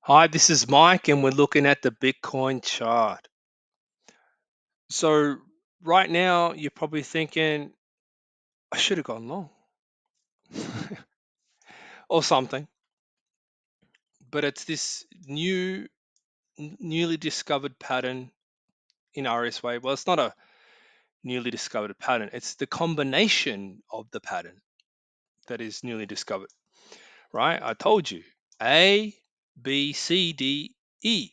Hi, this is Mike, and we're looking at the Bitcoin chart. So, right now, you're probably thinking, I should have gone long or something, but it's this newly discovered pattern in AriasWave. Well, it's not a newly discovered pattern, it's the combination of the pattern that is newly discovered, right? I told you A, B, C, D, E.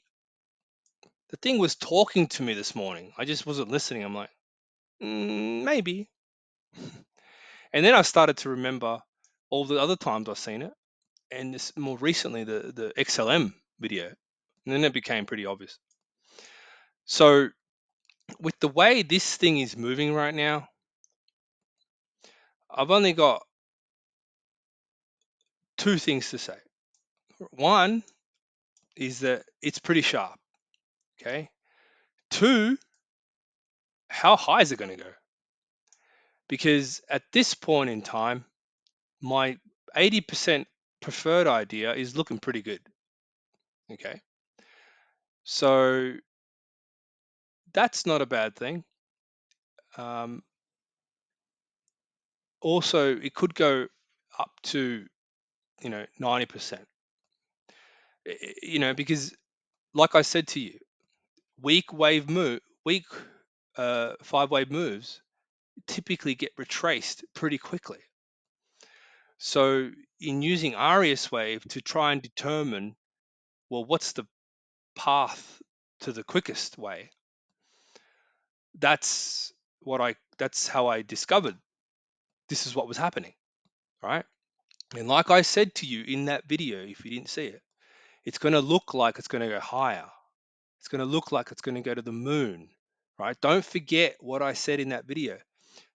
The thing was talking to me this morning. I just wasn't listening. I'm like, maybe. And then I started to remember all the other times I've seen it, and this more recently the XLM video, and then it became pretty obvious. So with the way this thing is moving right now, I've only got two things to say. One is that it's pretty sharp. Okay. Two, how high is it going to go? Because at this point in time, my 80% preferred idea is looking pretty good. Okay. So that's not a bad thing. Um, Also, it could go up to 90%. Because like I said to you, weak 5 wave moves typically get retraced pretty quickly. So in using AriasWave to try and determine, well, what's the path to the quickest way, that's how I discovered this is what was happening, right? And like I said to you in that video, if you didn't see it, it's going to look like it's going to go higher. It's going to look like it's going to go to the moon, right? Don't forget what I said in that video.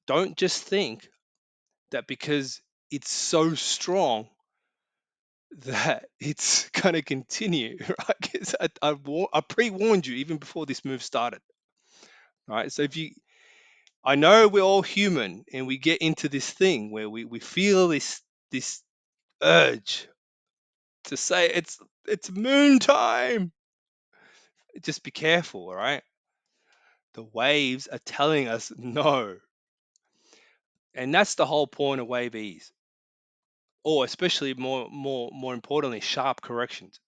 Don't just think that because it's so strong that it's going to continue, right? 'Cause I pre-warned you even before this move started, right? So I know we're all human and we get into this thing where we feel this urge to say it's moon time. Just be careful, all right? The waves are telling us no. And that's the whole point of wave ease, or especially more importantly, sharp corrections.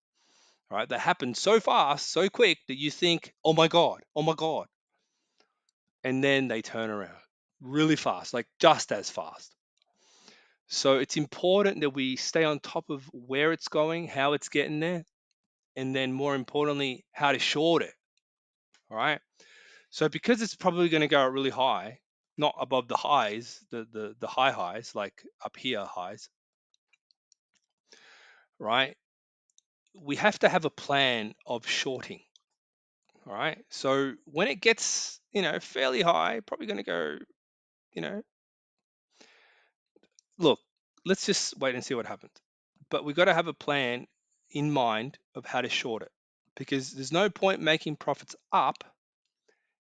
Right? They happen so fast, so quick that you think, oh my God. And then they turn around really fast, like just as fast. So it's important that we stay on top of where it's going, how it's getting there, and then more importantly, how to short it. All right. So because it's probably going to go really high, not above the highs, the high highs, like up here highs, right? We have to have a plan of shorting. All right. So when it gets, fairly high, probably going to go, you know, look, let's just wait and see what happens. But we've got to have a plan in mind of how to short it, because there's no point making profits up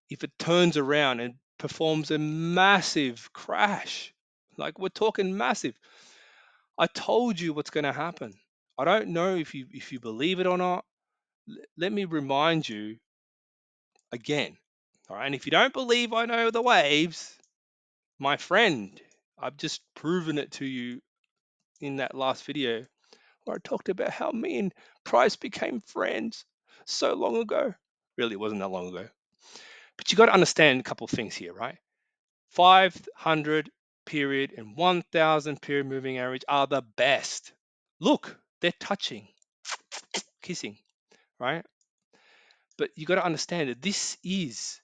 if it turns around and performs a massive crash. Like we're talking massive. I told you what's going to happen. I don't know if you believe it or not. Let me remind you again. All right. And if you don't believe I know the waves, my friend, I've just proven it to you in that last video where I talked about how me and Price became friends so long ago. Really, it wasn't that long ago. But you got to understand a couple of things here, right? 500 period and 1000 period moving average are the best. Look, they're touching, kissing, right? But you got to understand that this is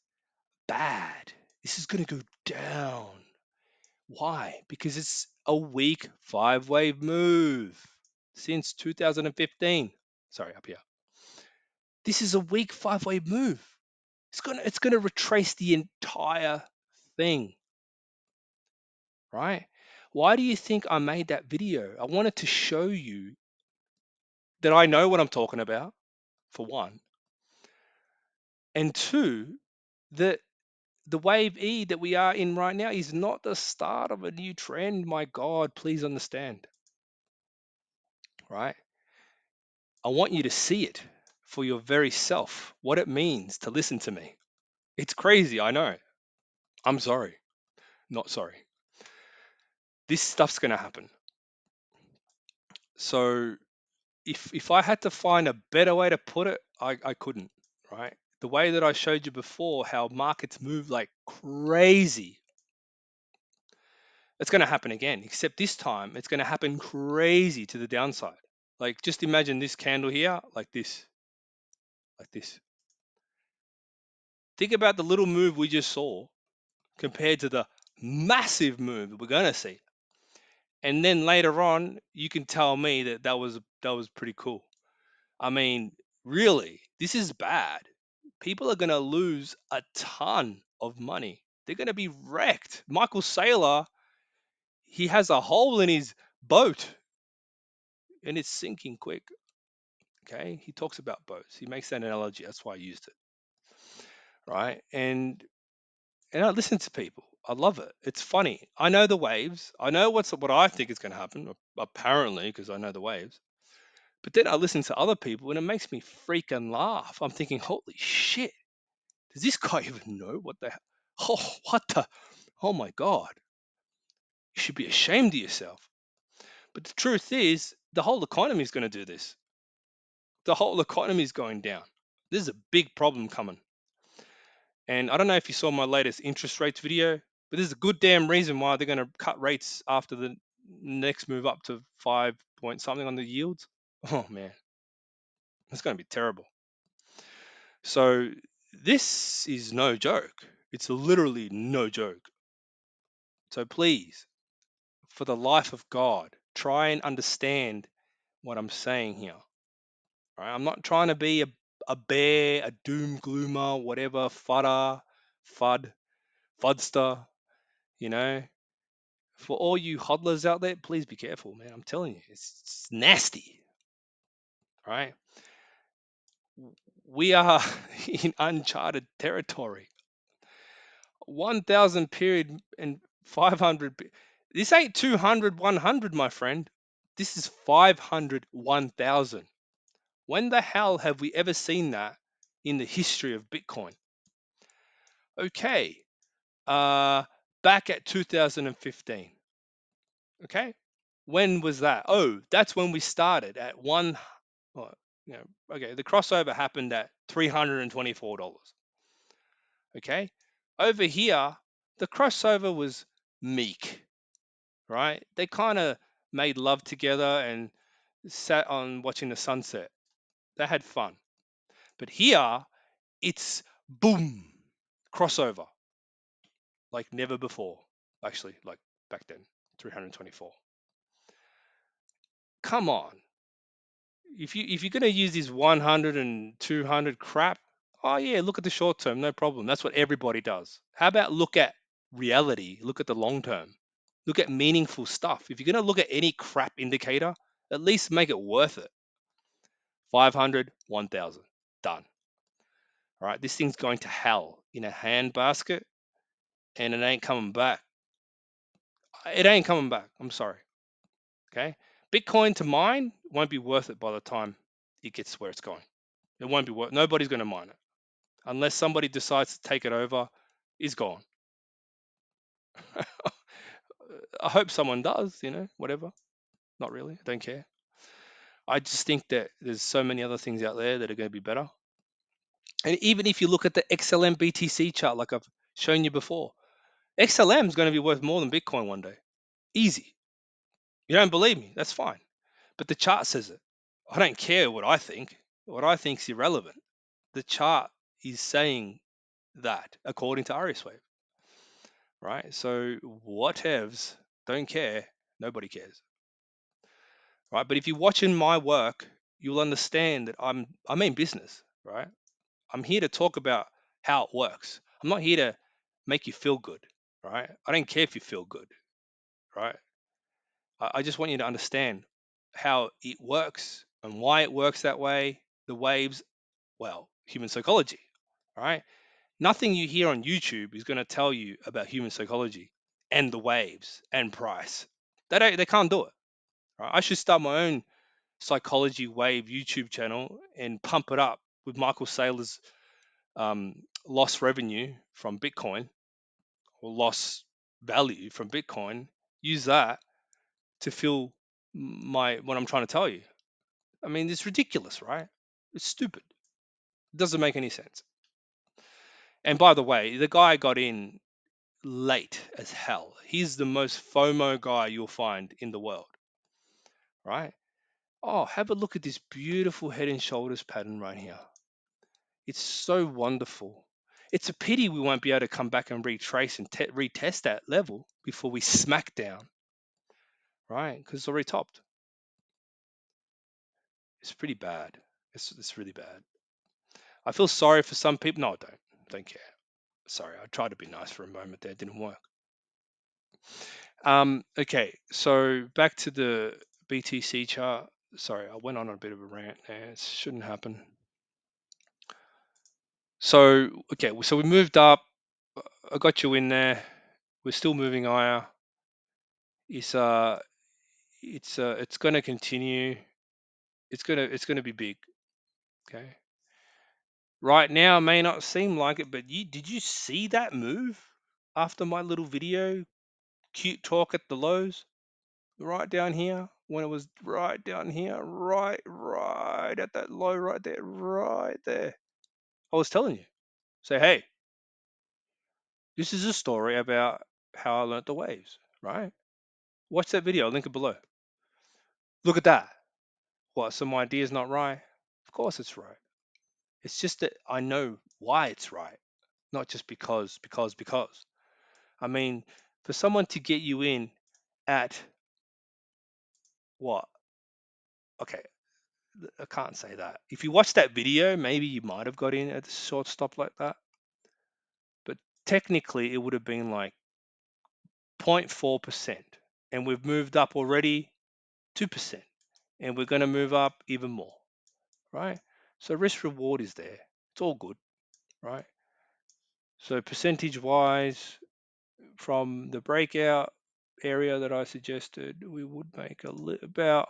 bad. This is going to go down. Why? Because it's a weak 5 wave move since 2015. Sorry, up here. This is a weak 5 wave move. It's gonna retrace the entire thing, right? Why do you think I made that video? I wanted to show you that I know what I'm talking about, for one, and two, that the wave E that we are in right now is not the start of a new trend. My God, please understand, right? I want you to see it for your very self, what it means to listen to me. It's crazy, I know. I'm sorry. Not sorry. This stuff's going to happen. So if I had to find a better way to put it, I couldn't, right? The way that I showed you before, how markets move like crazy, it's going to happen again, except this time it's going to happen crazy to the downside. Like, just imagine this candle here, like this, like this. Think about the little move we just saw compared to the massive move that we're going to see. And then later on, you can tell me that that was pretty cool. I mean, really, this is bad. People are going to lose a ton of money. They're going to be wrecked. Michael Saylor, he has a hole in his boat and it's sinking quick. Okay, he talks about boats. He makes that analogy. That's why I used it, right? And I listen to people. I love it. It's funny. I know the waves. I know what I think is going to happen. Apparently, because I know the waves. But then I listen to other people, and it makes me freaking laugh. I'm thinking, holy shit! Does this guy even know what the? Oh, what the? Oh my god! You should be ashamed of yourself. But the truth is, the whole economy is going to do this. The whole economy is going down. This is a big problem coming. And I don't know if you saw my latest interest rates video, but there's a good damn reason why they're going to cut rates after the next move up to 5 point something on the yields. Oh man, it's going to be terrible. So this is no joke. It's literally no joke. So please, for the life of God, try and understand what I'm saying here. All right? I'm not trying to be a bear, a doom gloomer, whatever, fudster, you know. For all you hodlers out there, please be careful, man. I'm telling you, it's nasty. All right. We are in uncharted territory. 1000 period and 500. This ain't 200, 100, my friend. This is 500, 1000. When the hell have we ever seen that in the history of Bitcoin? Okay. Back at 2015. Okay. When was that? Oh, that's when we started at one. Well, okay. The crossover happened at $324. Okay. Over here, the crossover was meek, right? They kind of made love together and sat on watching the sunset. They had fun. But here, it's boom, crossover like never before. Actually, like back then, 324. Come on. If you're gonna use this 100 and 200 crap, oh yeah, look at the short term, no problem. That's what everybody does. How about look at reality? Look at the long term. Look at meaningful stuff. If you're gonna look at any crap indicator, at least make it worth it. 500, 1000, done. All right, this thing's going to hell in a handbasket, and it ain't coming back. It ain't coming back. I'm sorry. Okay, Bitcoin to mine won't be worth it by the time it gets where it's going. It won't be worth. Nobody's going to mine it unless somebody decides to take it over. Is gone. I hope someone does. Whatever. Not really. I don't care. I just think that there's so many other things out there that are going to be better. And even if you look at the XLM BTC chart, like I've shown you before, XLM is going to be worth more than Bitcoin one day. Easy. You don't believe me? That's fine. But the chart says it. I don't care what I think. What I think is irrelevant. The chart is saying that according to AriasWave, right? So whatevs, don't care. Nobody cares, right? But if you're watching my work, you'll understand that I'm in business, right? I'm here to talk about how it works. I'm not here to make you feel good, right? I don't care if you feel good, right? I just want you to understand how it works and why it works that way. The waves, well, human psychology, right? Nothing you hear on YouTube is going to tell you about human psychology and the waves and price. They can't do it. Right? I should start my own AriasWave YouTube channel and pump it up with Michael Saylor's lost revenue from Bitcoin or lost value from Bitcoin, use that to fill what I'm trying to tell you. I mean, it's ridiculous, right? It's stupid. It doesn't make any sense. And by the way, the guy got in late as hell. He's the most FOMO guy you'll find in the world, right? Oh, have a look at this beautiful head and shoulders pattern right here. It's so wonderful. It's a pity we won't be able to come back and retrace and retest that level before we smack down, right? Because it's already topped. It's pretty bad. It's really bad. I feel sorry for some people. No, I don't care. Sorry, I tried to be nice for a moment there. It didn't work. Okay, so back to the BTC chart. Sorry, I went on a bit of a rant there. It shouldn't happen. So, okay, so we moved up. I got you in there. We're still moving higher. It's going to continue. It's going to be big. Okay. Right now, it may not seem like it, but did you see that move after my little video? Cute talk at the lows, right down here. When it was right down here, right at that low, right there, right there. I was telling you. Say, hey, this is a story about how I learnt the waves, right? Watch that video. I'll link it below. Look at that. What? So my idea's not right? Of course it's right. It's just that I know why it's right, not just because. I mean, for someone to get you in at what? Okay, I can't say that. If you watch that video, maybe you might have got in at a short stop like that. But technically, it would have been like 0.4%. And we've moved up already 2%. And we're going to move up even more, right? So risk reward is there. It's all good, right? So percentage wise, from the breakout area that I suggested, we would make about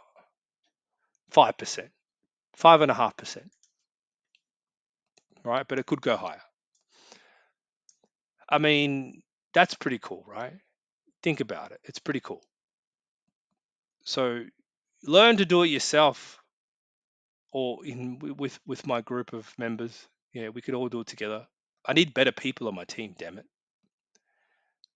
5%, 5.5%, right? But it could go higher. I mean, that's pretty cool, right? Think about it. It's pretty cool. So learn to do it yourself or with my group of members. Yeah, we could all do it together. I need better people on my team, damn it.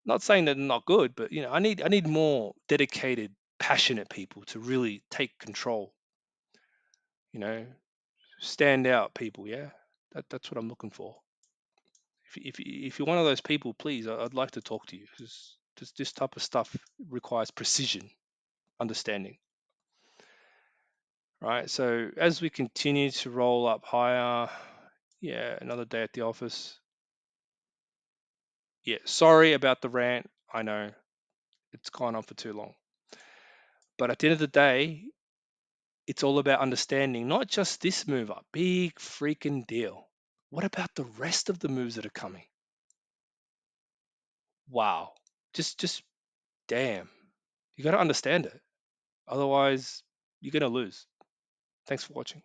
Not saying that they're not good, but I need more dedicated, passionate people to really take control. Stand out people. Yeah, that's what I'm looking for. If you're one of those people, please, I'd like to talk to you because this type of stuff requires precision, understanding. Right. So as we continue to roll up higher, yeah, another day at the office. Yeah, sorry about the rant. I know it's gone on for too long. But at the end of the day, it's all about understanding not just this move up, big freaking deal. What about the rest of the moves that are coming? Wow. Just damn. You got to understand it. Otherwise, you're going to lose. Thanks for watching.